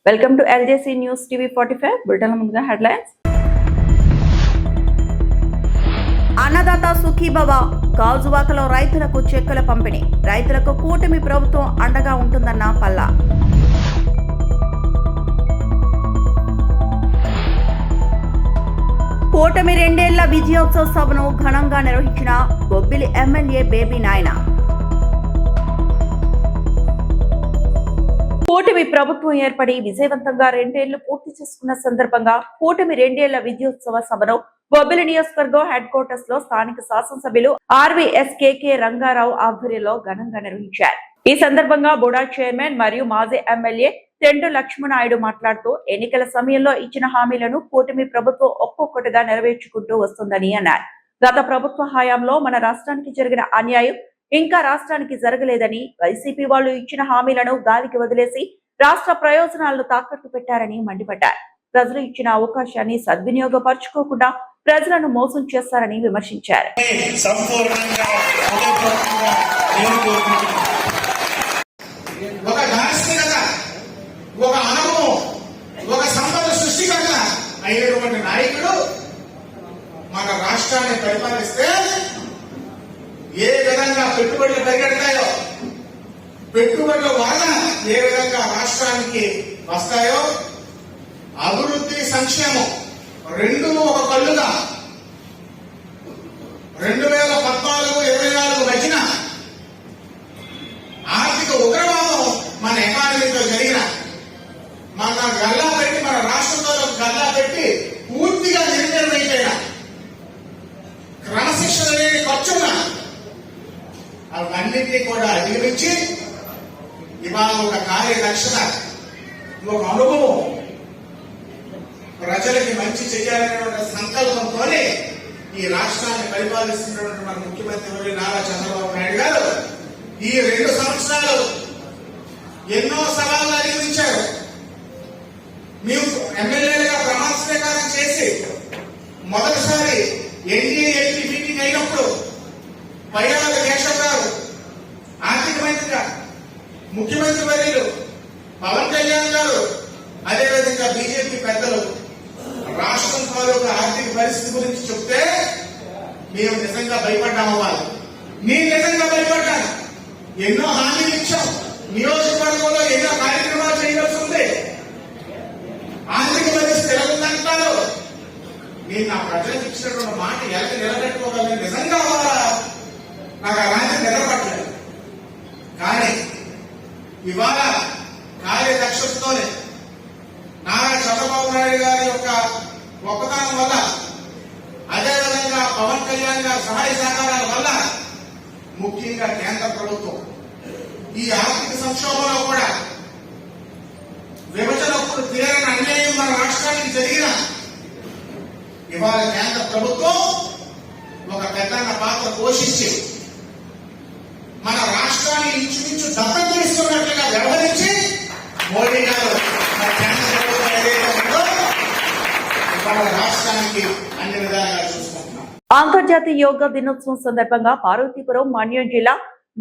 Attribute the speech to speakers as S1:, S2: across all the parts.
S1: Welcome to LJC news TV 45 bulletin ముందుగా headlines. Annadata Sukhibhava గాజువాకలో రైతులకు చెక్కుల పంపిణీ. రైతులకు కూటమి ప్రభుత్వం అండగా ఉంటుందన్న పల్లా. కూటమి 2 ఏళ్ల విజయోత్సవ సభను ఘనంగా నిర్వహించిన బొబ్బిలి ఎమ్మెల్యే బేబీ నాయన. కూటమి ప్రభుత్వం ఏర్పడి విజయవంతంగా 2 ఏళ్లు పూర్తి చేసుకున్న సందర్భంగా కూటమి 2 ఏళ్ల విజయోత్సవ సభను బొబ్బిలి నియోజకవర్గం హెడ్ క్వార్టర్స్ లో స్థానిక శాసనసభ్యులు ఆర్వీఎస్కేకే రంగారావు ఆధ్వర్యంలో ఘనంగా నిర్వహించారు. ఈ సందర్భంగా బుడా చైర్మన్ మరియు మాజీ ఎమ్మెల్యే తెండు లక్ష్మణాయుడు మాట్లాడుతూ ఎన్నికల సమయంలో ఇచ్చిన హామీలను కూటమి ప్రభుత్వం ఒక్కొక్కటిగా నెరవేర్చుకుంటూ వస్తుందని అన్నారు. గత ప్రభుత్వ హయాంలో మన రాష్ట్రానికి జరిగిన అన్యాయం ఇంకా రాష్ట్రానికి జరగలేదని, వైసీపీ వాళ్ళు ఇచ్చిన హామీలను గాలికి వదిలేసి రాష్ట్ర ప్రయోజనాలను తాకట్టు పెట్టారని మండిపడ్డారు. ప్రజలు ఇచ్చిన అవకాశాన్ని సద్వినియోగపరచుకోకుండా ప్రజలను మోసం చేస్తారని విమర్శించారు.
S2: మన రాష్ట్రాన్ని పరిపాలిస్తే ఏ విధంగా పెట్టుబడులు పెరిగెడతాయో, పెట్టుబడుల వలన ఏ విధంగా రాష్ట్రానికి వస్తాయో, అభివృద్ధి సంక్షేమం రెండు ఒక కళ్ళుగా 2014-24 మధ్యన ఆర్థిక ఉగ్రవాదం మన ఎకానమీతో జరిగిన మన గల్లా పెట్టి, మన రాష్ట్రంలో గల్లా పెట్టి పూర్తిగా నిర్ణయమైపోయిన క్రమశిక్షణ లేని ఖర్చున్న అవన్నింటినీ కూడా అధిగమించి ఇవాళ ఒక కార్యదక్షత, ఒక అనుభవం, ప్రజలకి మంచి చేయాలనేటువంటి సంకల్పంతోనే ఈ రాష్ట్రాన్ని పరిపాలిస్తున్నటువంటి మన ముఖ్యమంత్రి నారా చంద్రబాబు నాయుడు గారు ఈ 2 సంవత్సరాలు ఎన్నో సవాళ్లు అధిగమించారు. మేము ఎమ్మెల్యేలుగా ప్రమాణ స్వీకారం చేసి మొదటిసారి ఎన్డీఏ మీటింగ్ అయినప్పుడు పైరాల కేశవ్ గారు ఆర్థిక మంత్రిగా, ముఖ్యమంత్రి వర్యులు పవన్ కళ్యాణ్ గారు, అదేవిధంగా బీజేపీ పెద్దలు రాష్ట్రం తాలూకు ఆర్థిక పరిస్థితి గురించి చెప్తే మేము నిజంగా భయపడ్డాము. వాళ్ళు నేను నిజంగా భయపడ్డాను. ఎన్నో హామీలు ఇచ్చాం, నియోజకవర్గంలో ఎన్నో కార్యక్రమాలు చేయవలసి ఉంది, ఆర్థిక పరిస్థితి ఎలా ఉందంటారు. నేను నా ప్రజలకు ఇచ్చినటువంటి మాట ఎలా నిలబెట్టుకోగలను, నిజంగా నాకు అలాంటి నిలబడలేదు. కానీ ఇవాళ కార్యదక్షతతోనే నారా చంద్రబాబు నాయుడు గారి యొక్క గొప్పతనం వల్ల, అదేవిధంగా పవన్ కళ్యాణ్ గారి సహాయ సహకారాల వల్ల, ముఖ్యంగా కేంద్ర ప్రభుత్వం ఈ ఆర్థిక సంక్షోభంలో కూడా విభజనప్పుడు తీరని అన్యాయం మన రాష్ట్రానికి జరిగిన ఇవాళ కేంద్ర ప్రభుత్వం ఒక పెద్దన్న పాత్ర పోషించి మన రాష్ట్రాన్ని ఇంచుమించు దత్తత తీసుకున్నట్లుగా వ్యవహరించి మోడీ గారు మన కేంద్ర ప్రభుత్వం ఏదైతే ఉందో ఇవాళ రాష్ట్రానికి అన్ని విధాలుగా చూసుకుంటున్నాం.
S1: అంతర్జాతీయ యోగా దినోత్సవం సందర్భంగా పార్వతీపురం మన్యం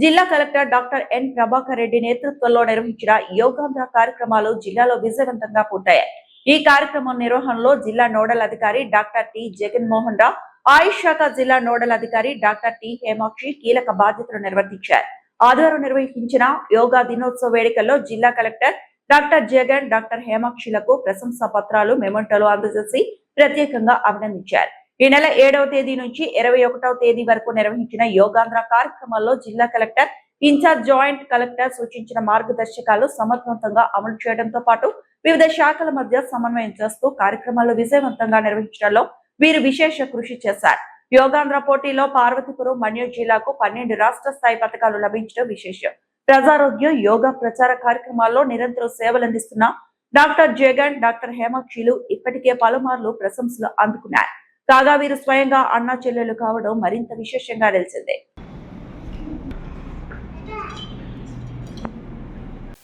S1: జిల్లా collector doctor N Prabhakar Reddy నేతృత్వంలో నిర్వహించిన యోగాంధ్ర కార్యక్రమాలు జిల్లాలో విజయవంతంగా పూర్తయ్యాయి. ఈ కార్యక్రమం నిర్వహణలో జిల్లా నోడల్ అధికారి డాక్టర్ టి జగన్మోహన్ రావు, ఆయుష్ శాఖ జిల్లా నోడల్ అధికారి డాక్టర్ టి హేమాక్షి కీలక బాధ్యతలు నిర్వర్తించారు. ఆదివారం నిర్వహించిన యోగా దినోత్సవ వేడుకల్లో జిల్లా కలెక్టర్ డాక్టర్ జగన్, డాక్టర్ హేమాక్షిలకు ప్రశంసా పత్రాలు, మెమంటోలు అందజేసి ప్రత్యేకంగా అభినందించారు. ఈ నెల 7వ తేదీ నుంచి 21వ తేదీ వరకు నిర్వహించిన యోగాంధ్ర కార్యక్రమాల్లో జిల్లా కలెక్టర్, ఇన్ఛార్జ్ జాయింట్ కలెక్టర్ సూచించిన మార్గదర్శకాలు సమర్థవంతంగా అమలు చేయడంతో పాటు వివిధ శాఖల మధ్య సమన్వయం చేస్తూ కార్యక్రమాలు విజయవంతంగా నిర్వహించడంలో వీరు విశేష కృషి చేశారు. యోగాంధ్ర పోటీలో పార్వతీపురం మన్యం జిల్లాకు 12 రాష్ట్ర స్థాయి పథకాలు లభించడం విశేషం. ప్రజారోగ్యం, యోగా ప్రచార కార్యక్రమాల్లో నిరంతరం సేవలందిస్తున్న డాక్టర్ జగన్, డాక్టర్ హేమాక్షిలు ఇప్పటికే పలుమార్లు ప్రశంసలు అందుకున్నారు. కాగా వీరు స్వయంగా అన్నా చెల్లెలు కావడం మరింత విశేషంగా నిలిచింది.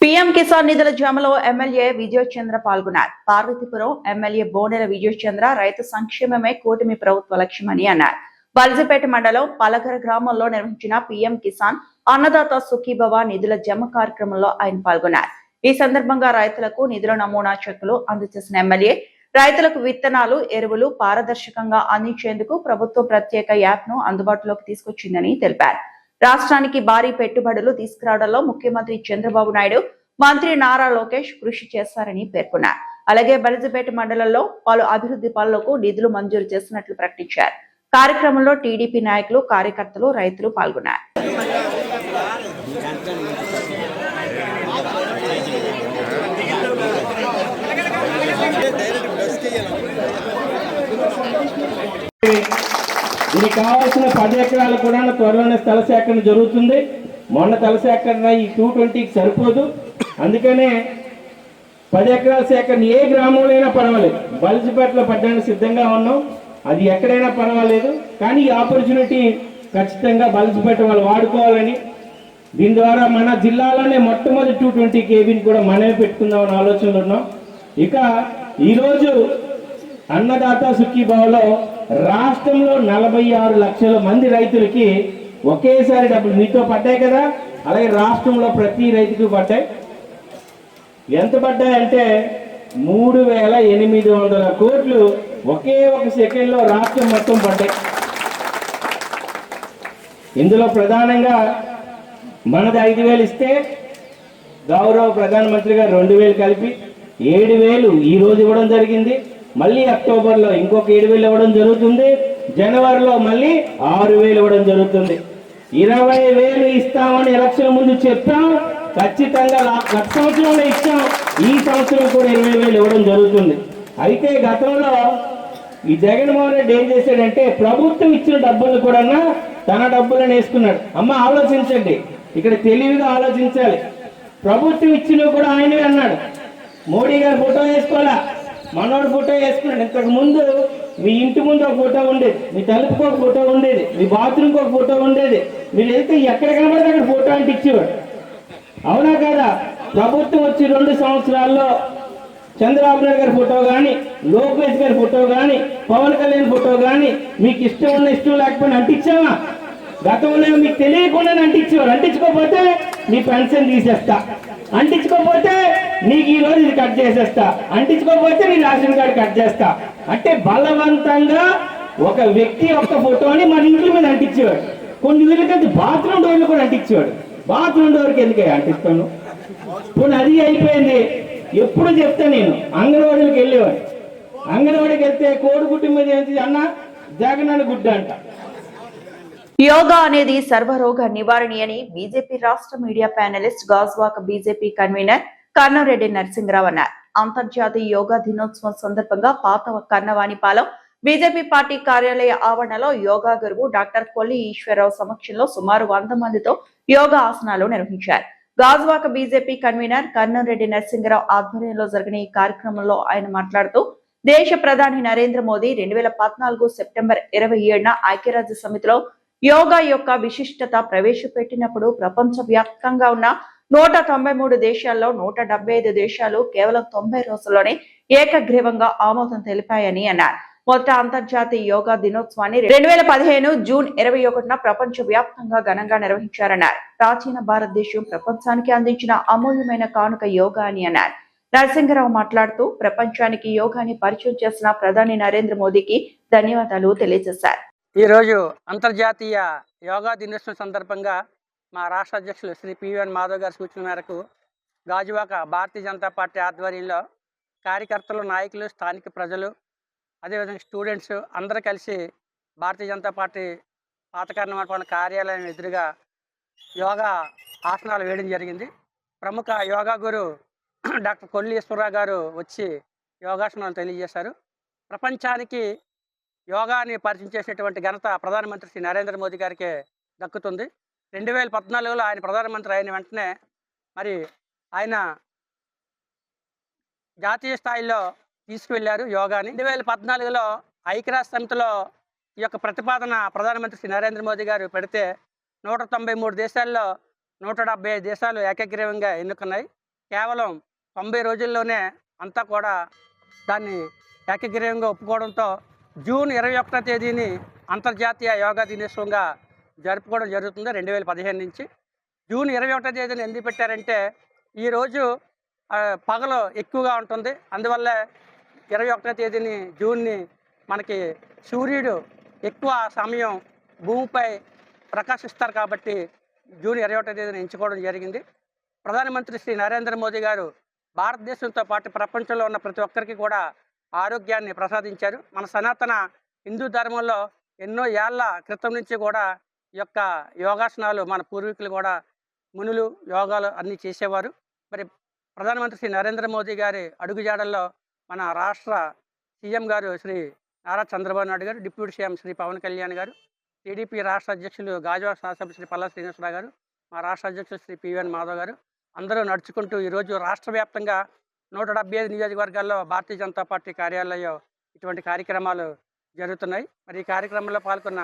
S1: పీఎం కిసాన్ నిధుల జమలో ఎమ్మెల్యే విజయ్ చంద్ర పాల్గొన్నారు. పార్వతీపురం ఎమ్మెల్యే బోనెల విజయ్ చంద్ర రైతు సంక్షేమమే కూటమి ప్రభుత్వ లక్ష్యమని అన్నారు. బల్జిపేట మండలం పలకర గ్రామంలో నిర్వహించిన పీఎం కిసాన్ అన్నదాత సుఖీభవ నిధుల జమ కార్యక్రమంలో ఆయన పాల్గొన్నారు. ఈ సందర్భంగా రైతులకు నిధుల నమూనా చెక్కులు అందజేసిన ఎమ్మెల్యే రైతులకు విత్తనాలు, ఎరువులు పారదర్శకంగా అందించేందుకు ప్రభుత్వం ప్రత్యేక యాప్ ను అందుబాటులోకి తీసుకొచ్చిందని తెలిపారు. రాష్ట్రానికి భారీ పెట్టుబడులు తీసుకురావడంలో ముఖ్యమంత్రి చంద్రబాబు నాయుడు, మంత్రి నారా లోకేష్ కృషి చేశారని పేర్కొన్నారు. అలాగే బలిజిపేట మండలంలో పలు అభివృద్ధి పనులకు నిధులు మంజూరు చేసినట్లు ప్రకటించారు. కార్యక్రమంలో టీడీపీ నాయకులు, కార్యకర్తలు, రైతులు పాల్గొన్నారు.
S3: దీనికి కావాల్సిన 10 ఎకరాలు కూడా త్వరలోనే స్థల సేకరణ జరుగుతుంది. మొన్న స్థల సేకరణ ఈ 220కి సరిపోదు. అందుకనే 10 ఎకరాల సేకరణ ఏ గ్రామంలో అయినా పర్వాలేదు. బలిజిపేటలో పడ్డానికి సిద్ధంగా ఉన్నాం. అది ఎక్కడైనా పర్వాలేదు. కానీ ఈ ఆపర్చునిటీ ఖచ్చితంగా బలిజిపేట వాళ్ళు వాడుకోవాలని, దీని ద్వారా మన జిల్లాలోనే మొట్టమొదటి 220 కేబీని కూడా మనమే పెట్టుకుందామని ఆలోచనలు ఉన్నాం. ఇక ఈరోజు అన్నదాత సుఖీభావలో రాష్ట్రంలో 46 లక్షల మంది రైతులకి ఒకేసారి డబ్బులు మీతో పడ్డాయి కదా, అలాగే రాష్ట్రంలో ప్రతి రైతుకు పడ్డాయి. ఎంత పడ్డాయంటే 3,800 కోట్లు ఒకే ఒక సెకండ్లో రాష్ట్రం మొత్తం పడ్డాయి. ఇందులో ప్రధానంగా మనది 5,000 ఇస్తే గౌరవ ప్రధానమంత్రి గారు 2,000 కలిపి 7,000 ఈ రోజు ఇవ్వడం జరిగింది. మళ్ళీ అక్టోబర్లో ఇంకొక 7,000 ఇవ్వడం జరుగుతుంది. జనవరిలో మళ్ళీ 6,000 ఇవ్వడం జరుగుతుంది. 20,000 ఇస్తామని ఎలక్షన్ ముందు చెప్పాం. ఖచ్చితంగా గత సంవత్సరంలో ఇచ్చాం. ఈ సంవత్సరం కూడా 20,000 ఇవ్వడం జరుగుతుంది. అయితే గతంలో ఈ జగన్మోహన్ రెడ్డి ఏం చేశాడంటే ప్రభుత్వం ఇచ్చిన డబ్బులు కూడా తన డబ్బులను వేసుకున్నాడు. అమ్మ ఆలోచించండి, ఇక్కడ తెలివిగా ఆలోచించాలి. ప్రభుత్వం ఇచ్చినవి కూడా ఆయనవే అన్నాడు. మోడీ గారు ఫోటో వేసుకోవాలా, మనోడు ఫోటో వేసుకున్నాడు. ఇంతకు ముందు మీ ఇంటి ముందు ఒక ఫోటో ఉండేది, మీ తలుపుకు ఒక ఫోటో ఉండేది, మీ బాత్రూమ్కి ఒక ఫోటో ఉండేది. మీరు వెళ్తే ఎక్కడ కనబడితే అక్కడ ఫోటో అంటించేవాడు. అవునా కదా? ప్రభుత్వం వచ్చి 2 సంవత్సరాల్లో చంద్రబాబు నాయుడు గారి ఫోటో కానీ, లోకేష్ గారి ఫోటో కానీ, పవన్ కళ్యాణ్ ఫోటో కానీ మీకు ఇష్టం ఉన్న ఇష్టం లేకపోయినా అంటించామా? గతంలో మీకు తెలియకుండానే అంటించేవారు. అంటించుకోకపోతే మీ పెన్షన్ తీసేస్తా, అంటించుకోకపోతే నీకు ఈ రోజు ఇది కట్ చేసేస్తా, అంటించుకోకపోతే నీ రేషన్ కార్డు కట్ చేస్తా అంటే బలవంతంగా ఒక వ్యక్తి యొక్క ఫోటోని మన ఇంటి మీద అంటించేవాడు. కొన్ని వీళ్ళకంటే బాత్రూమ్ డోర్లు కూడా అంటించేవాడు. బాత్రూమ్ డోర్కి ఎందుకు అంటిస్తాను? ఇప్పుడు అది అయిపోయింది. ఎప్పుడు చెప్తా నేను అంగన్వాడీలకు వెళ్ళేవాడు. అంగన్వాడికి వెళ్తే కోడిగుడ్డు మీద ఏంటి అన్న, జగనన్న గుడ్డ అంట.
S1: యోగా అనేది సర్వరోగ నివారణి అని బీజేపీ రాష్ట్ర media panelist, Gajuwaka BJP convener Karnareddy Narasimharao అన్నారు. అంతర్జాతీయ యోగా దినోత్సవం సందర్భంగా పాత కన్నవానిపాలెం బీజేపీ పార్టీ కార్యాలయ ఆవరణలో యోగా గురువు డాక్టర్ కొల్లి ఈశ్వరరావు సమక్షంలో సుమారు 100 మందితో యోగా ఆసనాలు నిర్వహించారు. గాజువాక బీజేపీ కన్వీనర్ కర్ణరెడ్డి నరసింహరావు ఆధ్వర్యంలో జరిగిన ఈ కార్యక్రమంలో ఆయన మాట్లాడుతూ, దేశ ప్రధాని నరేంద్ర మోదీ 2014 సెప్టెంబర్ 27న ఐక్యరాజ్య సమితిలో యోగా యొక్క విశిష్టత ప్రవేశపెట్టినప్పుడు ప్రపంచ వ్యాప్తంగా ఉన్న 193 దేశాల్లో 175 దేశాలు కేవలం 90 రోజుల్లోనే ఏకగ్రీవంగా ఆమోదం తెలిపాయని అన్నారు. మొదట అంతర్జాతీయ యోగా దినోత్సవాన్ని 2015 జూన్ 21న ప్రపంచ వ్యాప్తంగా ఘనంగా నిర్వహించారన్నారు. ప్రాచీన భారతదేశం ప్రపంచానికి అందించిన అమూల్యమైన కానుక యోగా అని అన్నారు. నరసింహరావు మాట్లాడుతూ, ప్రపంచానికి యోగాని పరిచయం చేసిన ప్రధాని నరేంద్ర మోదీకి ధన్యవాదాలు తెలియజేశారు.
S4: ఈరోజు అంతర్జాతీయ యోగా దినోత్సవం సందర్భంగా మా రాష్ట్ర అధ్యక్షులు శ్రీ పివిఎన్ మాధవ్ గారి సూచన మేరకు గాజువాక భారతీయ జనతా పార్టీ ఆధ్వర్యంలో కార్యకర్తలు, నాయకులు, స్థానిక ప్రజలు, అదేవిధంగా స్టూడెంట్స్ అందరూ కలిసి భారతీయ జనతా పార్టీ పాతకారణమైన కార్యాలయం ఎదురుగా యోగా ఆసనాలు వేయడం జరిగింది. ప్రముఖ యోగా గురు డాక్టర్ కొల్లి ఈశ్వరరావు గారు వచ్చి యోగాసనాలు తెలియజేశారు. ప్రపంచానికి యోగాని పరిచయం చేసేటువంటి ఘనత ప్రధానమంత్రి శ్రీ నరేంద్ర మోదీ గారికి దక్కుతుంది. 2014లో ఆయన ప్రధానమంత్రి అయిన వెంటనే మరి ఆయన జాతీయ స్థాయిలో తీసుకువెళ్ళారు యోగాని. 2014లో ఐక్యరాజ్య సమితిలో ఈ యొక్క ప్రతిపాదన ప్రధానమంత్రి శ్రీ నరేంద్ర మోదీ గారు పెడితే 193 దేశాల్లో 175 దేశాలు ఏకగ్రీవంగా ఎన్నుకున్నాయి. కేవలం 90 రోజుల్లోనే అంతా కూడా దాన్ని ఏకగ్రీవంగా ఒప్పుకోవడంతో జూన్ 21వ తేదీని అంతర్జాతీయ యోగా దినోత్సవంగా జరుపుకోవడం జరుగుతుంది. 2015 నుంచి జూన్ 21వ తేదీని ఎందుకు పెట్టారంటే, ఈరోజు పగలు ఎక్కువగా ఉంటుంది. అందువల్ల 21వ తేదీని జూన్ని మనకి సూర్యుడు ఎక్కువ సమయం భూమిపై ప్రకాశిస్తారు కాబట్టి జూన్ 21వ తేదీని ఎంచుకోవడం జరిగింది. ప్రధానమంత్రి శ్రీ నరేంద్ర మోదీ గారు భారతదేశంతో పాటు ప్రపంచంలో ఉన్న ప్రతి ఒక్కరికి కూడా ఆరోగ్యాన్ని ప్రసాదించారు. మన సనాతన హిందూ ధర్మంలో ఎన్నో ఏళ్ల క్రితం నుంచి కూడా ఈ యొక్క యోగాసనాలు మన పూర్వీకులు కూడా మునులు యోగాలు అన్నీ చేసేవారు. మరి ప్రధానమంత్రి శ్రీ నరేంద్ర మోదీ గారి అడుగుజాడల్లో మన రాష్ట్ర సీఎం గారు శ్రీ నారా చంద్రబాబు నాయుడు గారు, డిప్యూటీ సీఎం శ్రీ పవన్ కళ్యాణ్ గారు, టీడీపీ రాష్ట్ర అధ్యక్షులు గాజువాక శాసనసభ్యులు శ్రీ పల్లా శ్రీనివాసరావు గారు, మా రాష్ట్ర అధ్యక్షులు శ్రీ పివిఎన్ మాధవ్ గారు అందరూ నడుచుకుంటూ ఈరోజు రాష్ట్ర వ్యాప్తంగా 175 నియోజకవర్గాల్లో భారతీయ జనతా పార్టీ కార్యాలయంలో ఇటువంటి కార్యక్రమాలు జరుగుతున్నాయి. మరి ఈ కార్యక్రమంలో పాల్గొన్న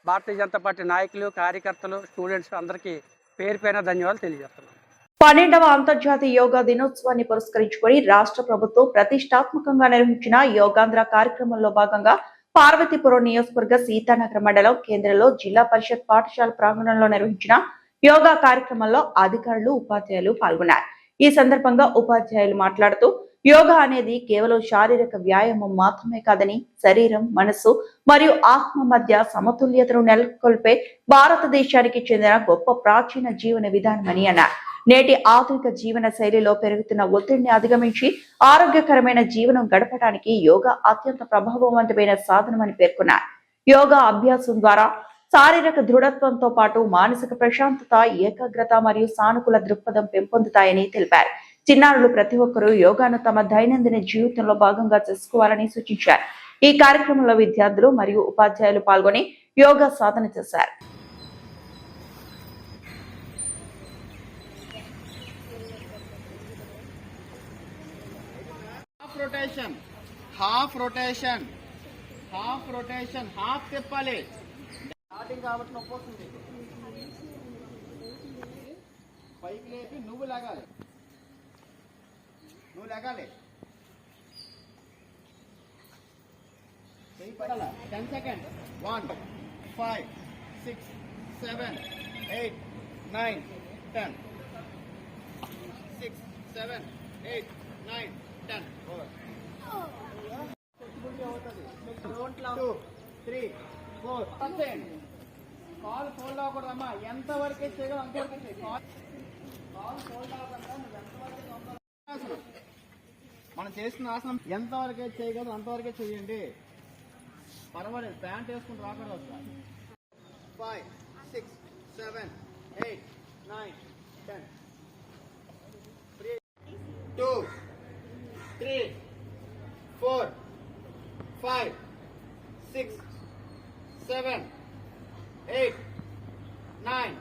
S4: భారతీయ జనతా పార్టీ నాయకులు, కార్యకర్తలు, స్టూడెంట్స్ అందరికీ పేరు పేరున ధన్యవాదాలు తెలియజేస్తున్నాను.
S1: 12వ అంతర్జాతీయ యోగా దినోత్సవాన్ని పురస్కరించుకొని రాష్ట్ర ప్రభుత్వం ప్రతిష్టాత్మకంగా నిర్వహించిన యోగాంధ్ర కార్యక్రమంలో భాగంగా పార్వతీపురం నియోజకవర్గ సీతానగర్ మండలం కేంద్రంలో జిల్లా పరిషత్ పాఠశాల ప్రాంగణంలో నిర్వహించిన యోగా కార్యక్రమంలో అధికారులు, ఉపాధ్యాయులు పాల్గొన్నారు. ఈ సందర్భంగా ఉపాధ్యాయులు మాట్లాడుతూ యోగా అనేది కేవలం శారీరక వ్యాయామం మాత్రమే కాదని శరీరం, మనస్సు మరియు ఆత్మ మధ్య సమతుల్యతను నెలకొల్పే భారతదేశానికి చెందిన గొప్ప ప్రాచీన జీవన విధానమని అన్నారు. నేటి ఆధునిక జీవన శైలిలో పెరుగుతున్న ఒత్తిడిని అధిగమించి ఆరోగ్యకరమైన జీవనం గడపడానికి యోగా అత్యంత ప్రభావవంతమైన సాధనమని పేర్కొన్నారు. యోగా అభ్యాసం ద్వారా శారీరక దృఢత్వంతో పాటు మానసిక ప్రశాంతత, ఏకాగ్రత మరియు సానుకూల దృక్పథం పెంపొందుతాయని తెలిపారు. చిన్నారులు ప్రతి ఒక్కరూ యోగాను తమ దైనందిన జీవితంలో భాగంగా చేసుకోవాలని సూచించారు. ఈ కార్యక్రమంలో విద్యార్థులు మరియు ఉపాధ్యాయులు పాల్గొని యోగా సాధన చేశారు.
S5: హాఫ్ రొటేషన్ హాఫ్ తిప్పాలి. స్టార్టింగ్ కాబట్టి నొప్పి వస్తుంది. పైకి లేపి నువ్వు లెగాలి. 10 seconds. 1 5 6 7 8 9 10 6 7 8 9 10 2 3 4 call fold అవ్వకూడదమ్మా. ఎంత వరకే చేయగలవు అంతవరకే చేయి. కాల్ ఫోల్డ్ అవ్వకుండా నువ్వు ఎంతవరకు మనం చేస్తున్న ఆసనం ఎంతవరకే చేయగలరు అంతవరకే చేయండి. పర్వాలేదు, ప్యాంట్ వేసుకుని రాకూడదు అసలు. 5 6 7 8 9 10 2 3 4 5 6 7 8 9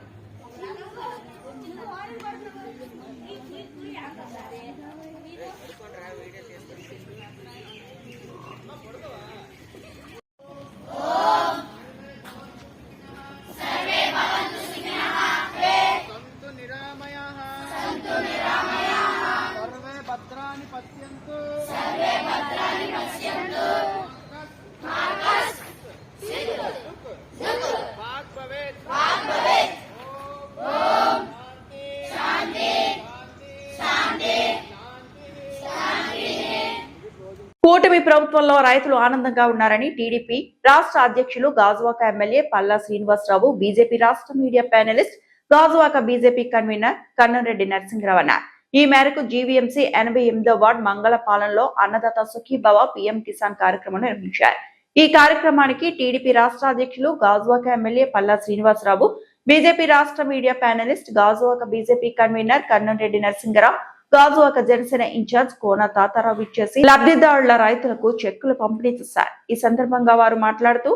S1: కూటమి ప్రభుత్వంలో రైతులు ఆనందంగా ఉన్నారని టీడీపీ రాష్ట్ర అధ్యక్షులు గాజువాక ఎమ్మెల్యే పల్లా శ్రీనివాసరావు, బీజేపీ రాష్ట్ర media panelist Gajuwaka BJP convener Kannamreddy Narasimharao అన్నారు. ఈ మేరకు జీవీఎంసీ 88వ వార్డు మంగళపాలెంలో అన్నదాత సుఖీభవ పీఎం కిసాన్ కార్యక్రమం నిర్వహించారు. ఈ కార్యక్రమానికి టీడీపీ రాష్ట్ర అధ్యక్షులు గాజువాక ఎమ్మెల్యే పల్లా శ్రీనివాసరావు, బీజేపీ రాష్ట్ర media panelist Gajuwaka BJP convener Kannamreddy Narasimharao, Gajuwaka Janasena incharge Kona Tatarao ఇచ్చేసి లబ్ధిదారుల రైతులకు చెక్కులు పంపిణీ చేశారు. ఈ సందర్భంగా వారు మాట్లాడుతూ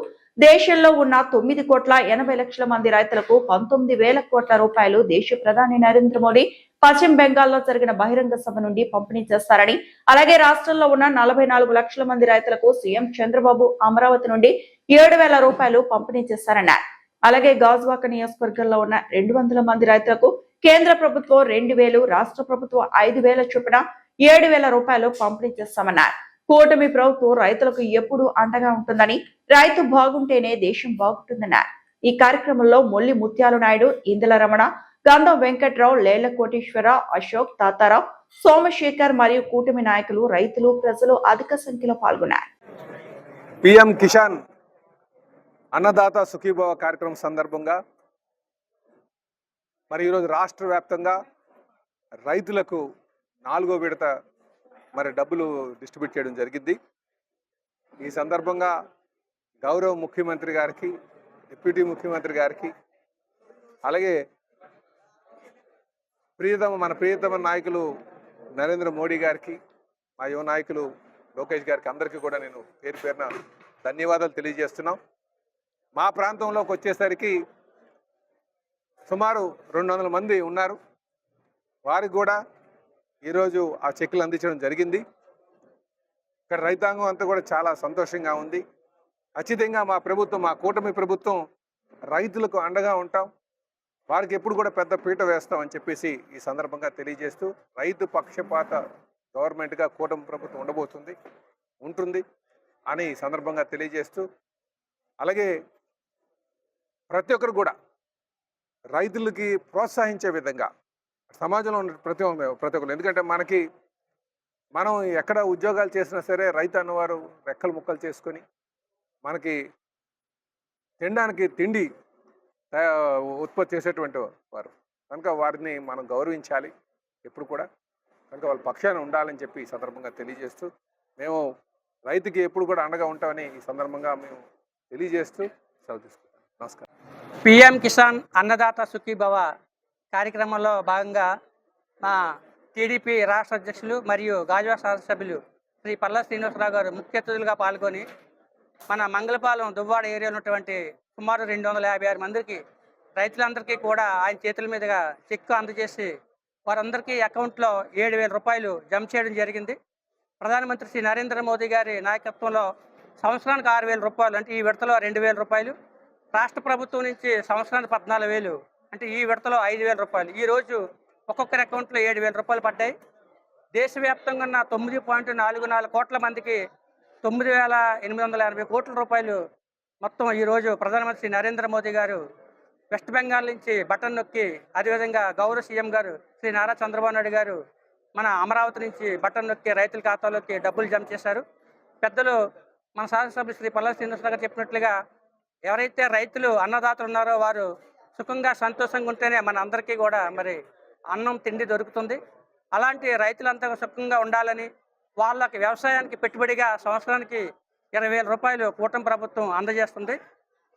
S1: దేశంలో ఉన్న 9,80,00,000 మంది రైతులకు 19,000 కోట్ల రూపాయలు దేశ ప్రధాని నరేంద్ర మోడీ పశ్చిమ బెంగాల్లో జరిగిన బహిరంగ సభ నుండి పంపిణీ చేస్తారని, అలాగే రాష్ట్రంలో ఉన్న 44 లక్షల మంది రైతులకు సీఎం చంద్రబాబు అమరావతి నుండి 7,000 రూపాయలు పంపిణీ చేస్తారన్నారు. అలాగే గాజువాక నియోజకవర్గంలో ఉన్న 200 మంది రైతులకు కేంద్ర ప్రభుత్వం 2,000, రాష్ట్ర ప్రభుత్వం 5,000 చొప్పున 7,000 రూపాయలు పంపిణీ చేస్తామన్నారు. కూటమి ప్రభుత్వం రైతులకు ఎప్పుడూ అండగా ఉంటుందని, రైతు బాగుంటేనే దేశం బాగుంటుందన్నారు. ఈ కార్యక్రమంలో మొల్లి ముత్యాలు నాయుడు, ఇందల రమణ, గంధం వెంకట్రావు, లేళ్ల కోటేశ్వరరావు, అశోక్, తాతారావు, సోమశేఖర్ మరియు కూటమి నాయకులు, రైతులు, ప్రజలు అధిక సంఖ్యలో పాల్గొన్నారు.
S6: పిఎం కిసాన్ అన్నదాత సుఖీభవ కార్యక్రమం సందర్భంగా మరి ఈరోజు రాష్ట్ర వ్యాప్తంగా రైతులకు 4వ విడత మరి డబ్బులు డిస్ట్రిబ్యూట్ చేయడం జరిగింది. ఈ సందర్భంగా గౌరవ ముఖ్యమంత్రి గారికి, డిప్యూటీ ముఖ్యమంత్రి గారికి, అలాగే మన ప్రియతమ నాయకులు నరేంద్ర మోడీ గారికి, మా యువ నాయకులు లోకేష్ గారికి అందరికీ కూడా నేను పేరు పేరున ధన్యవాదాలు తెలియజేస్తున్నాం. మా ప్రాంతంలోకి వచ్చేసరికి సుమారు 200 మంది ఉన్నారు. వారికి కూడా ఈరోజు ఆ చెక్కులు అందించడం జరిగింది. ఇక్కడ రైతాంగం అంతా కూడా చాలా సంతోషంగా ఉంది. ఖచ్చితంగా మా ప్రభుత్వం, మా కూటమి ప్రభుత్వం రైతులకు అండగా ఉంటాం, వారికి ఎప్పుడు కూడా పెద్ద పీట వేస్తామని చెప్పేసి ఈ సందర్భంగా తెలియజేస్తూ, రైతు పక్షపాత గవర్నమెంట్గా కూటమి ప్రభుత్వం ఉంటుంది అని ఈ సందర్భంగా తెలియజేస్తూ, అలాగే ప్రతి ఒక్కరు కూడా రైతులకి ప్రోత్సహించే విధంగా సమాజంలో ఉన్న ప్రతి ఒక్కరు, ఎందుకంటే మనం ఎక్కడ ఉద్యోగాలు చేసినా సరే రైతు అన్నవారు రెక్కలు ముక్కలు చేసుకొని మనకి తినడానికి తిండి ఉత్పత్తి చేసేటువంటి వారు కనుక వారిని మనం గౌరవించాలి ఎప్పుడు కూడా. కనుక వాళ్ళ పక్షాన ఉండాలని చెప్పి ఈ సందర్భంగా తెలియజేస్తూ, మేము రైతుకి ఎప్పుడు కూడా అండగా ఉంటామని ఈ సందర్భంగా మేము తెలియజేస్తూ సెలవు తీసుకుంటాం. నమస్కారం.
S4: పిఎం కిసాన్ అన్నదాత సుఖీభవ కార్యక్రమంలో భాగంగా మా టీడీపీ రాష్ట్ర అధ్యక్షులు మరియు గాజువాక శాసనసభ్యులు శ్రీ పల్లా శ్రీనివాసరావు గారు ముఖ్య అతిథులుగా పాల్గొని మన మంగళపాలెం దువ్వాడ ఏరియాలో ఉన్నటువంటి సుమారు 256 మందికి రైతులందరికీ కూడా ఆయన చేతుల మీదుగా చెక్కు అందజేసి వారందరికీ అకౌంట్లో 7,000 రూపాయలు జమ చేయడం జరిగింది. ప్రధానమంత్రి శ్రీ నరేంద్ర మోదీ గారి నాయకత్వంలో సంవత్సరానికి 6,000 రూపాయలు, అంటే ఈ విడతలో 2,000 రూపాయలు, రాష్ట్ర ప్రభుత్వం నుంచి సంవత్సరానికి 14,000, అంటే ఈ విడతలో 5,000 రూపాయలు. ఈరోజు ఒక్కొక్కరి అకౌంట్లో 7,000 రూపాయలు పడ్డాయి. దేశవ్యాప్తంగా ఉన్న 9.44 కోట్ల మందికి 9,880 కోట్ల రూపాయలు మొత్తం ఈరోజు ప్రధానమంత్రి నరేంద్ర మోదీ గారు వెస్ట్ బెంగాల్ నుంచి బటన్ నొక్కి, అదేవిధంగా గౌరవ సీఎం గారు శ్రీ నారా చంద్రబాబు నాయుడు గారు మన అమరావతి నుంచి బటన్ నొక్కి రైతుల ఖాతాలోకి డబ్బులు జమ చేశారు. పెద్దలు మన శాసనసభ్యులు శ్రీ పల్లా శ్రీనివాసరావు గారు చెప్పినట్లుగా ఎవరైతే రైతులు అన్నదాతలు ఉన్నారో వారు సుఖంగా సంతోషంగా ఉంటేనే మన అందరికీ కూడా మరి అన్నం తిండి దొరుకుతుంది. అలాంటి రైతులంతా సుఖంగా ఉండాలని వాళ్ళకి వ్యవసాయానికి పెట్టుబడిగా సంవత్సరానికి 20,000 రూపాయలు కూటమి ప్రభుత్వం అందజేస్తుంది.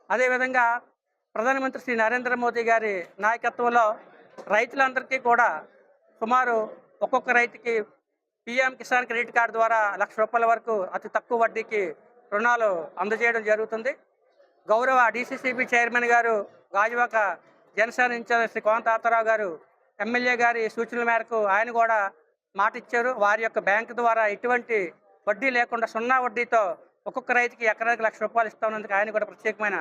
S4: అదేవిధంగా ప్రధానమంత్రి శ్రీ నరేంద్ర మోదీ గారి నాయకత్వంలో రైతులందరికీ కూడా సుమారు ఒక్కొక్క రైతుకి పిఎం కిసాన్ క్రెడిట్ కార్డు ద్వారా 1,00,000 రూపాయల వరకు అతి తక్కువ వడ్డీకి రుణాలు అందజేయడం జరుగుతుంది. గౌరవ డిసిసిబి చైర్మన్ గారు, గాజువాక జనసేన ఇన్ఛార్జ్ శ్రీ కోన తాతారావు గారు ఎమ్మెల్యే గారి సూచనల మేరకు ఆయన కూడా మాట ఇచ్చారు. వారి యొక్క బ్యాంకు ద్వారా ఎటువంటి వడ్డీ లేకుండా 0 వడ్డీతో ఒక్కొక్క రైతుకి ఎకరానికి 1,00,000 రూపాయలు ఇస్తామన్నందుకు ఆయన కూడా ప్రత్యేకమైన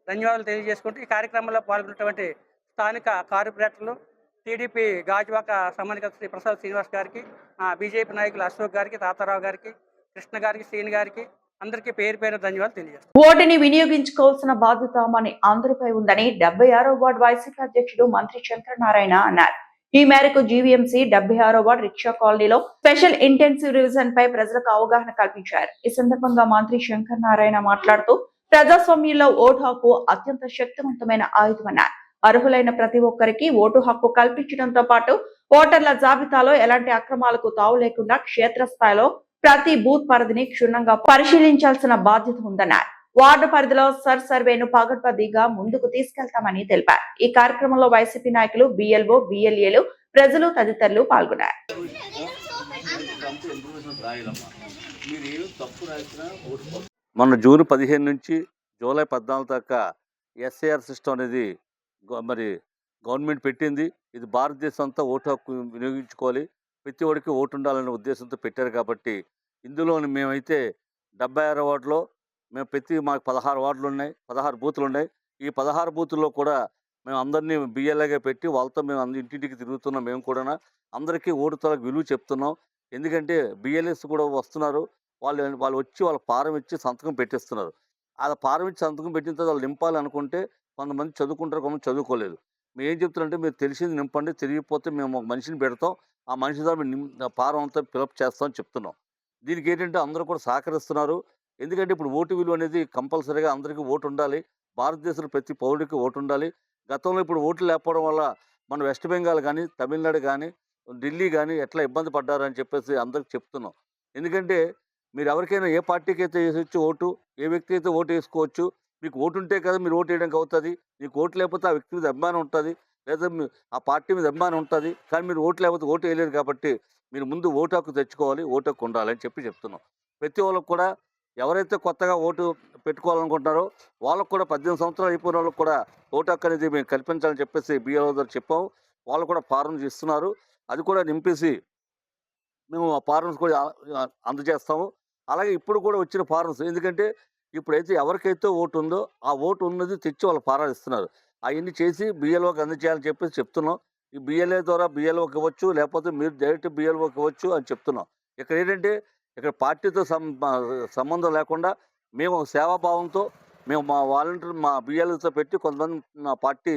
S4: ధన్యవాదాలు తెలియజేసుకుంటూ ఈ కార్యక్రమంలో పాల్గొన్నటువంటి స్థానిక కార్పొరేటర్లు, టీడీపీ గాజువాక సంబంధిత శ్రీ ప్రసాద్ శ్రీనివాస్ గారికి, బీజేపీ నాయకులు అశోక్ గారికి, తాతారావు గారికి, కృష్ణ గారికి, శ్రీని గారికి అందరికీ పేరు పేరు ధన్యవాదాలు తెలియజేస్తాను.
S1: ఓటుని వినియోగించుకోవాల్సిన బాధ్యత మన అందరిపై ఉందని 76వ వార్డు వైసీపీ అధ్యక్షుడు మంత్రి శంకర నారాయణ అన్నారు. ఈ మేరకు జీవీఎంసీ 76వ వార్డు రిక్షా కాలనీలో స్పెషల్ ఇంటెన్సివ్ రివిజన్ పై ప్రజలకు అవగాహన కల్పించారు. ఈ సందర్భంగా మంత్రి శంకర నారాయణ మాట్లాడుతూ, ప్రజాస్వామ్యంలో ఓటు హక్కు అత్యంత శక్తివంతమైన ఆయుధమన్నారు. అర్హులైన ప్రతి ఒక్కరికి ఓటు హక్కు కల్పించడంతో పాటు ఓటర్ల జాబితాలో ఎలాంటి అక్రమాలకు తావు లేకుండా క్షేత్రస్థాయిలో ప్రతి బూత్ పరిధిని క్షుణ్ణంగా పరిశీలించాల్సిన బాధ్యత ఉందన్నారు. వార్డు పరిధిలో సర్వేను పగడ్బందీగా ముందుకు తీసుకెళ్తామని తెలిపారు. ఈ కార్యక్రమంలో వైసీపీ నాయకులు, బిఎల్ఓ, బిఎల్ఏలు, ప్రజలు తదితరులు పాల్గొన్నారు.
S7: మొన్న జూన్ 15 నుంచి జూలై 14 దాకా ఎస్ఐఆర్ సిస్టమ్ అనేది మరి గవర్నమెంట్ పెట్టింది. ఇది భారతదేశం అంతా ఓటు హక్కు వినియోగించుకోవాలి, ప్రతి ఒక్కరికి ఓటు ఉండాలనే ఉద్దేశంతో పెట్టారు. కాబట్టి ఇందులో మేమైతే 76 వార్డులో మాకు 16 వార్డులు ఉన్నాయి, 16 బూతులు ఉన్నాయి. ఈ 16 బూతుల్లో కూడా మేము అందరినీ బిఎల్ఏగా పెట్టి వాళ్ళతో మేము ఇంటింటికి తిరుగుతున్నాం. మేము కూడా అందరికీ ఓటు తలకు విలువ చెప్తున్నాం. ఎందుకంటే బిఎల్ఎస్ కూడా వస్తున్నారు, వాళ్ళు వచ్చి వాళ్ళ ఫారం ఇచ్చి సంతకం పెట్టిస్తున్నారు. అలా ఫారం ఇచ్చి సంతకం పెట్టిన తర్వాత వాళ్ళు నింపాలి అనుకుంటే కొంతమంది చదువుకుంటారు, కొంతమంది చదువుకోలేదు. మేము ఏం చెప్తున్నారంటే, మీరు తెలిసింది నింపండి, తెలియకపోతే మేము ఒక మనిషిని పెడతాం, ఆ మనిషి ద్వారా ఫారం అంతా ఫిలప్ చేస్తామని చెప్తున్నాం. దీనికి ఏంటంటే అందరూ కూడా సహకరిస్తున్నారు. ఎందుకంటే ఇప్పుడు ఓటు విలువ అనేది కంపల్సరీగా అందరికీ ఓటు ఉండాలి. భారతదేశంలో ప్రతి పౌరుడికి ఓటు ఉండాలి. గతంలో ఇప్పుడు ఓట్లు లేకపోవడం వల్ల మన వెస్ట్ బెంగాల్ కానీ, తమిళనాడు కానీ, ఢిల్లీ కానీ ఎట్లా ఇబ్బంది పడ్డారని చెప్పేసి అందరికి చెప్తున్నాం. ఎందుకంటే మీరు ఎవరికైనా ఏ పార్టీకి అయితే వేసొచ్చు ఓటు, ఏ వ్యక్తి అయితే ఓటు వేసుకోవచ్చు. మీకు ఓటు ఉంటే కదా మీరు ఓటు వేయడానికి అవుతుంది. మీకు ఓటు లేకపోతే ఆ వ్యక్తి మీద అభిమానం ఉంటుంది, లేదా ఆ పార్టీ మీద అభిమానం ఉంటుంది. కానీ మీరు ఓటు లేకపోతే ఓటు వేయలేరు కాబట్టి మీరు ముందు ఓటు హక్కు తెచ్చుకోవాలి, ఓటు హక్కు ఉండాలని చెప్తున్నాం. ప్రతి వాళ్ళకు కూడా ఎవరైతే కొత్తగా ఓటు పెట్టుకోవాలనుకుంటున్నారో వాళ్ళకు కూడా 18 సంవత్సరాలు అయిపోయిన వాళ్ళకు కూడా ఓటు హక్కు అనేది మేము కల్పించాలని చెప్పేసి BLO గారు చెప్పాము. వాళ్ళు కూడా ఫారమ్స్ ఇస్తున్నారు. అది కూడా నింపేసి మేము ఆ ఫారమ్స్ కూడా అందజేస్తాము. అలాగే ఇప్పుడు కూడా వచ్చిన ఫారమ్స్, ఎందుకంటే ఇప్పుడైతే ఎవరికైతే ఓటు ఉందో ఆ ఓటు ఉన్నది తెచ్చి వాళ్ళు ఫారాలు ఇస్తున్నారు. అవన్నీ చేసి BLOకి అందజేయాలని చెప్పేసి చెప్తున్నాం. ఈ BLA ద్వారా BLOకి ఇవ్వచ్చు, లేకపోతే మీరు డైరెక్ట్ BLOకి ఇవ్వచ్చు అని చెప్తున్నాం. ఇక్కడ ఏంటంటే ఇక్కడ పార్టీతో సంబంధం లేకుండా మేము సేవాభావంతో మేము మా వాలంటీర్ మా BLOతో పెట్టి కొంతమంది మా పార్టీ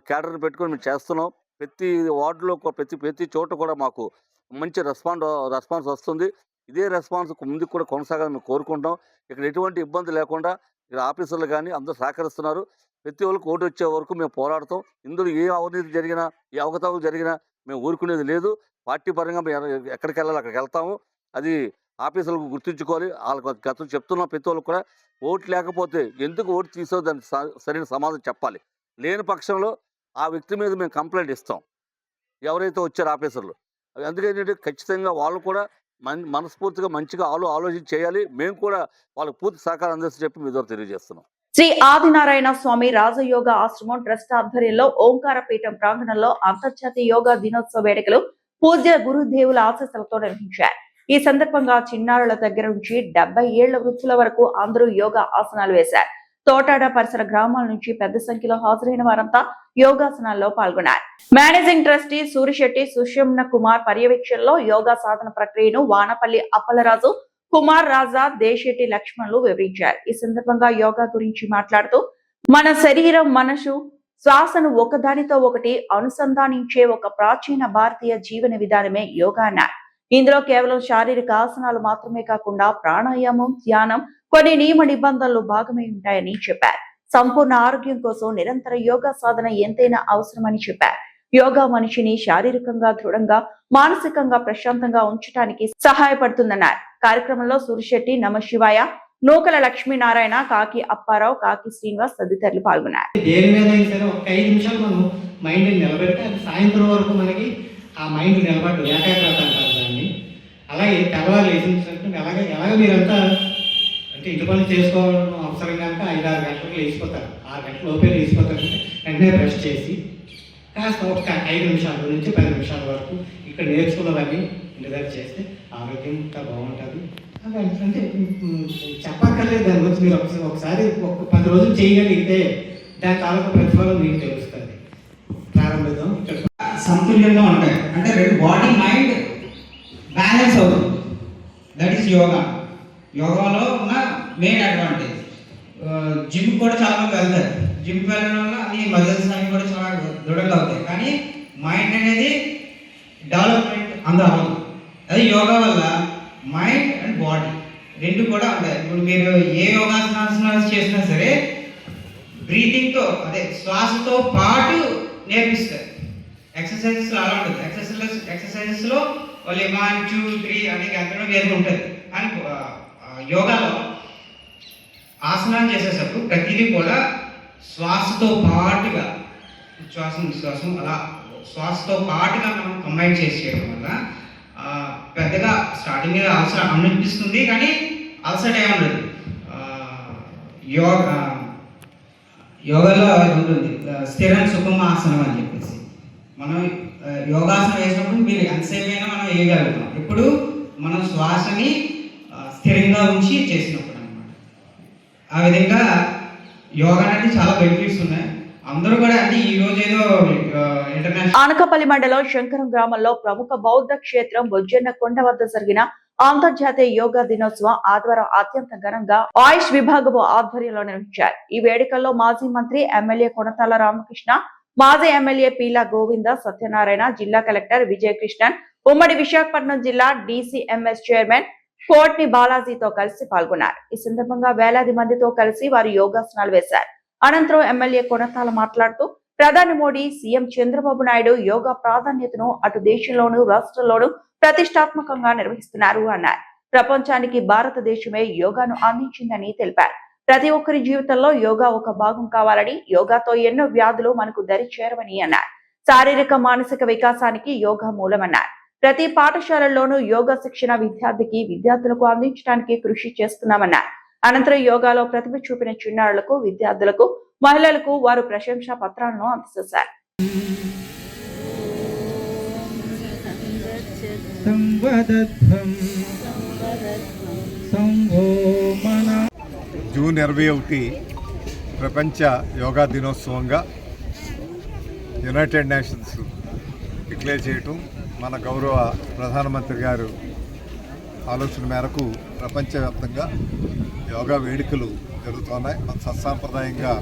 S7: క్యాడర్ని పెట్టుకొని మేము చేస్తున్నాం. ప్రతి వార్డులో ప్రతి చోట కూడా మాకు మంచి రెస్పాన్స్ వస్తుంది. ఇదే రెస్పాన్స్ ముందుకు కూడా కొనసాగాలని మేము కోరుకుంటాం. ఇక్కడ ఎటువంటి ఇబ్బంది లేకుండా ఇక్కడ ఆఫీసర్లు కానీ అందరూ సహకరిస్తున్నారు. ప్రతి ఒక్కరికి ఓటు వచ్చే వరకు మేము పోరాడతాం. ఇందులో ఏ అవినీతి జరిగినా, ఏ అవకతవకలు జరిగినా మేము ఊరుకునేది లేదు. పార్టీ పరంగా మేము ఎక్కడికి వెళ్ళాలి అక్కడికి వెళ్తాము. అది ఆఫీసర్లకు గుర్తుంచుకోవాలి. వాళ్ళకి గతం చెప్తున్నాం. ప్రతి వాళ్ళకి కూడా ఓటు లేకపోతే ఎందుకు ఓటు తీసో దానికి సరైన సమాధానం చెప్పాలి. లేని పక్షంలో ఆ వ్యక్తి మీద మేము కంప్లైంట్ ఇస్తాం, ఎవరైతే వచ్చారో ఆఫీసర్లు. అందుకని ఖచ్చితంగా వాళ్ళు కూడా మనస్ఫూర్తిగా మంచిగా ఆలోచించి చేయాలి. మేము కూడా వాళ్ళకి పూర్తి సహకారం అందిస్తూ చెప్పి మీ ద్వారా తెలియజేస్తున్నాం.
S1: శ్రీ ఆదినారాయణ స్వామి రాజయోగ ఆశ్రమం ట్రస్ట్ ఆధ్వర్యంలో ఓంకార పీఠం ప్రాంగణంలో అంతర్జాతీయ యోగా దినోత్సవ వేడుకలు పూజ్య గురుదేవుల ఆశీస్సులతో నిర్వహించారు. ఈ సందర్భంగా చిన్నారుల దగ్గర నుంచి 70 ఏళ్ల వృద్ధుల వరకు అందరూ యోగా ఆసనాలు వేశారు. తోటాడ పరిసర గ్రామాల నుంచి పెద్ద సంఖ్యలో హాజరైన వారంతా యోగాసనాల్లో పాల్గొన్నారు. మేనేజింగ్ ట్రస్టీ సూరిశెట్టి సుషమ్న కుమార్ పర్యవేక్షణలో యోగా సాధన ప్రక్రియను వానపల్లి అప్పలరాజు, కుమార్ రాజా, దేశెట్టి లక్ష్మణులు వివరించారు. ఈ సందర్భంగా యోగా గురించి మాట్లాడుతూ మన శరీరం, మనసు, శ్వాసను ఒకదానితో ఒకటి అనుసంధానించే ఒక ప్రాచీన భారతీయ జీవన విధానమే యోగా అన్నారు. ఇందులో కేవలం శారీరక ఆసనాలు మాత్రమే కాకుండా ప్రాణాయామం, ధ్యానం, కొన్ని నియమ నిబంధనలు భాగమై ఉంటాయని చెప్పారు. సంపూర్ణ ఆరోగ్యం కోసం నిరంతర యోగా సాధన ఎంతైనా అవసరమని చెప్పారు. యోగా మనిషిని శారీరకంగా దృఢంగా, మానసికంగా ప్రశాంతంగా ఉంచడానికి సహాయపడుతుందన్నారు. కార్యక్రమంలో సూరిశెట్టి, నమశివాయ, నూకల లక్ష్మీనారాయణ, కాకి అప్పారావు, కాకి శ్రీనివాస్ తదితరులు పాల్గొన్నారు.
S8: దేని మీద అయినా సరే ఒక 5 నిమిషాలు మనం మైండ్ నిలబెడితే అది సాయంత్రం వరకు మనకి ఆ మైండ్ నిలబడ్డు ఏకాగ్రత అంటారు దాన్ని. అలాగే తెల్లవారు లేచినట్టు ఎలాగ మీరంతా అంటే ఇంటి పనులు చేసుకోవడం అవసరం కనుక 5-6 గంటలకు లేచిపోతారు. 6 గంటల లోపే లేచిపోతారంటే వెంటనే బ్రష్ చేసి కాస్త ఒక 5 నిమిషాల నుంచి 10 నిమిషాల వరకు ఇక్కడ నేర్చుకున్నవన్నీ ఇంటి దగ్గర చేస్తే ఆరోగ్యం ఇంకా బాగుంటుంది. అంటే చెప్పక్కర్లేదు దాని గురించి. మీరు ఒకసారి ఒక 10 రోజులు చేయగలిగితే దాని తాలూకు ప్రతిఫలం మీకు తెలుస్తుంది. ప్రారంభిద్దాం.
S9: సంతుల్యంగా ఉంటాయి అంటే రెండు బాడీ మైండ్ బ్యాలెన్స్ అవుతుంది. That is yoga. యోగాలో ఉన్న మెయిన్ అడ్వాంటేజ్. జిమ్ కూడా చాలా మంది వెళ్తారు. జిమ్కి వెళ్ళడం వల్ల అన్ని మజిల్స్ అన్ని కూడా చాలా దృఢంగా అవుతాయి. కానీ మైండ్ అనేది డెవలప్మెంట్ అందరూ అవ్వదు. అది యోగా వల్ల మైండ్ అండ్ బాడీ రెండు కూడా ఉంటాయి. ఇప్పుడు మీరు ఏ యోగాసనాలు చేసినా సరే బ్రీతింగ్తో అదే శ్వాసతో పాటు నేర్పిస్తారు. ఎక్సర్సైజెస్లో అలా ఉంటుంది. ఎక్సర్సైజెస్లో వాళ్ళు 1, 2, 3 అనే గంటలో వేరు ఉంటుంది. కానీ యోగాలో ఆసనాలు చేసేటప్పుడు ప్రతిదీ కూడా శ్వాసతో పాటుగా శ్వాసం అలా శ్వాసతో పాటుగా మనం కంబైన్ చేసి చేయడం వల్ల పెద్దగా స్టార్టింగ్ అవసరం అనిపిస్తుంది, కానీ అలసట ఏముండదు. యోగాలో ఉంటుంది స్థిరం సుఖమ ఆసనం అని చెప్పేసి. మనం యోగాసనం వేసినప్పుడు మీరు ఎంతసేపు అయినా మనం వేయగలుగుతాం. ఇప్పుడు మనం శ్వాసని స్థిరంగా ఉంచి చేసినప్పుడు అన్నమాట. ఆ విధంగా యోగా అనేది చాలా బెనిఫిట్స్ ఉన్నాయి. అందరూ కూడా అంటే ఈ రోజు ఏదో ఇంటర్నేషనల్
S1: అనకాపల్లి మండలం శంకరం గ్రామంలో ప్రముఖ బౌద్ధ క్షేత్రం బొజ్జన్న కొండ వద్ద జరిగిన అంతర్జాతీయ యోగా దినోత్సవం ఆదివారం అత్యంత ఘనంగా ఆయుష్ విభాగం ఆధ్వర్యంలో నిర్వహించారు. ఈ వేడుకల్లో మాజీ మంత్రి, ఎమ్మెల్యే కొనతాల రామకృష్ణ, మాజీ ఎమ్మెల్యే పీలా గోవింద సత్యనారాయణ, జిల్లా కలెక్టర్ విజయకృష్ణన్, ఉమ్మడి విశాఖపట్నం జిల్లా DCMS చైర్మన్ కోట్ని బాలాజీతో కలిసి పాల్గొన్నారు. ఈ సందర్భంగా వేలాది మందితో కలిసి వారు యోగాసనాలు వేశారు. అనంతరం ఎమ్మెల్యే కొనతాల మాట్లాడుతూ ప్రధాని మోడీ, సీఎం చంద్రబాబు నాయుడు యోగా ప్రాధాన్యతను అటు దేశంలోనూ రాష్ట్రంలోనూ ప్రతిష్టాత్మకంగా నిర్వహిస్తున్నారు అన్నారు. ప్రపంచానికి భారతదేశమే యోగాను అందించిందని తెలిపారు. ప్రతి ఒక్కరి జీవితంలో యోగా ఒక భాగం కావాలని, యోగాతో ఎన్నో వ్యాధులు మనకు దరిచేరవని అన్నారు. శారీరక మానసిక వికాసానికి యోగా మూలమన్నారు. ప్రతి పాఠశాలల్లోనూ యోగా శిక్షణ విద్యార్థులకు అందించడానికి కృషి చేస్తున్నామన్నారు. అనంతరం యోగాలో ప్రతిభ చూపిన చిన్నారులకు, విద్యార్థులకు, మహిళలకు వారు ప్రశంసా పత్రాలను అందజేశారు.
S10: జూన్ 21 ప్రపంచ యోగా దినోత్సవంగా యునైటెడ్ నేషన్స్ డిక్లేర్ చేయటం మన గౌరవ ప్రధానమంత్రి గారు ఆలోచన మేరకు ప్రపంచవ్యాప్తంగా యోగా వేడుకలు జరుగుతున్నాయి. మన సత్సాంప్రదాయంగా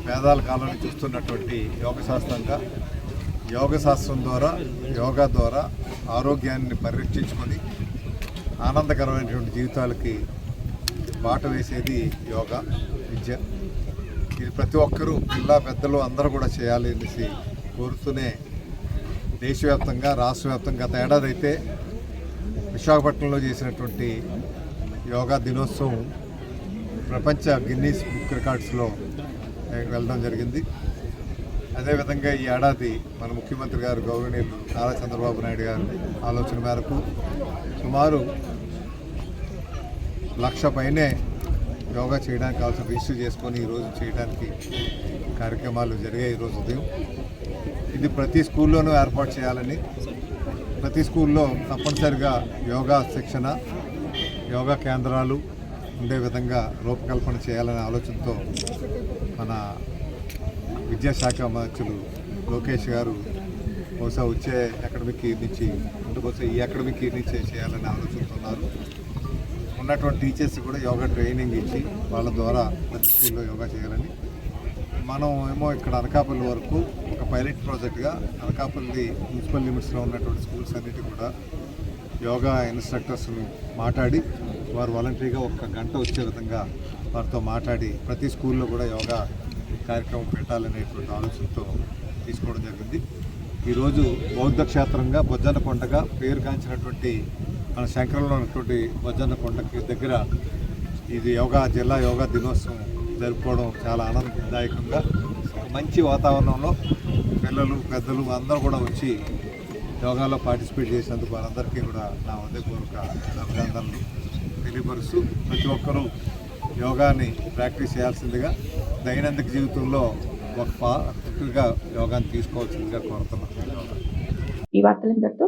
S10: వేదాల కాలం నుంచి చూస్తున్నటువంటి యోగ శాస్త్రం ద్వారా, యోగా ద్వారా ఆరోగ్యాన్ని పరిరక్షించుకొని ఆనందకరమైనటువంటి జీవితాలకి బాట వేసేది యోగా విద్య. ఇది ప్రతి ఒక్కరూ, పిల్ల పెద్దలు అందరూ కూడా చేయాలి అనేసి కోరుతూనే దేశవ్యాప్తంగా, రాష్ట్రవ్యాప్తంగా గత ఏడాది అయితే విశాఖపట్నంలో చేసినటువంటి యోగా దినోత్సవం ప్రపంచ గిన్నీస్ బుక్ రికార్డ్స్లో వెళ్ళడం జరిగింది. అదేవిధంగా ఈ ఏడాది మన ముఖ్యమంత్రి గారు గౌరవనీయులు నారా చంద్రబాబు నాయుడు గారు ఆలోచన మేరకు సుమారు 1,00,000 పైనే యోగా చేయడానికి కావాల్సిన రిజిస్టర్ చేసుకొని ఈరోజు చేయడానికి కార్యక్రమాలు జరిగాయి. ఈరోజు ఉదయం ఇది ప్రతి స్కూల్లోనూ ఏర్పాటు చేయాలని, ప్రతి స్కూల్లో తప్పనిసరిగా యోగా శిక్షణ, యోగా కేంద్రాలు ఉండే విధంగా రూపకల్పన చేయాలనే ఆలోచనతో మన విద్యాశాఖ మంత్రులు లోకేష్ గారు బహుశా వచ్చే అకాడమిక్ ఇయర్ నుంచి, బహుశా ఈ అకాడమిక్ ఇయర్ నుంచే చేయాలని ఆలోచిస్తున్నారు. ఉన్నటువంటి టీచర్స్ కూడా యోగా ట్రైనింగ్ ఇచ్చి వాళ్ళ ద్వారా ప్రతి స్కూల్లో యోగా చేయాలని. మనం ఏమో ఇక్కడ అనకాపల్లి వరకు ఒక పైలట్ ప్రాజెక్ట్గా అనకాపల్లి మున్సిపల్ లిమిట్స్లో ఉన్నటువంటి స్కూల్స్ అన్నిటి కూడా యోగా ఇన్స్ట్రక్టర్స్ని మాట్లాడి వారు వాలంటరీగా 1 గంట వచ్చే విధంగా వారితో మాట్లాడి ప్రతి స్కూల్లో కూడా యోగా కార్యక్రమం పెట్టాలనేటువంటి ఆలోచనతో తీసుకోవడం జరిగింది. ఈరోజు బౌద్ధ క్షేత్రంగా బొజ్జన్న కొండగా పేరుగాంచినటువంటి మన శంకరంలో ఉన్నటువంటి బొజ్జన్న కొండకి దగ్గర ఇది జిల్లా యోగా దినోత్సవం జరుపుకోవడం చాలా ఆనందదాయకంగా, మంచి వాతావరణంలో పిల్లలు, పెద్దలు అందరూ కూడా వచ్చి యోగాలో పార్టిసిపేట్ చేసినందుకు వారందరికీ కూడా నా హృదయపూర్వక అభినందనలు తెలియపరుస్తూ ప్రతి ఒక్కరూ యోగాని ప్రాక్టీస్ చేయాల్సిందిగా, దైనందిక జీవితంలో ఒక పార్ట్గా యోగాని తీసుకోవాల్సిందిగా కోరుతున్నాను.
S1: ఈ వార్తలందరితో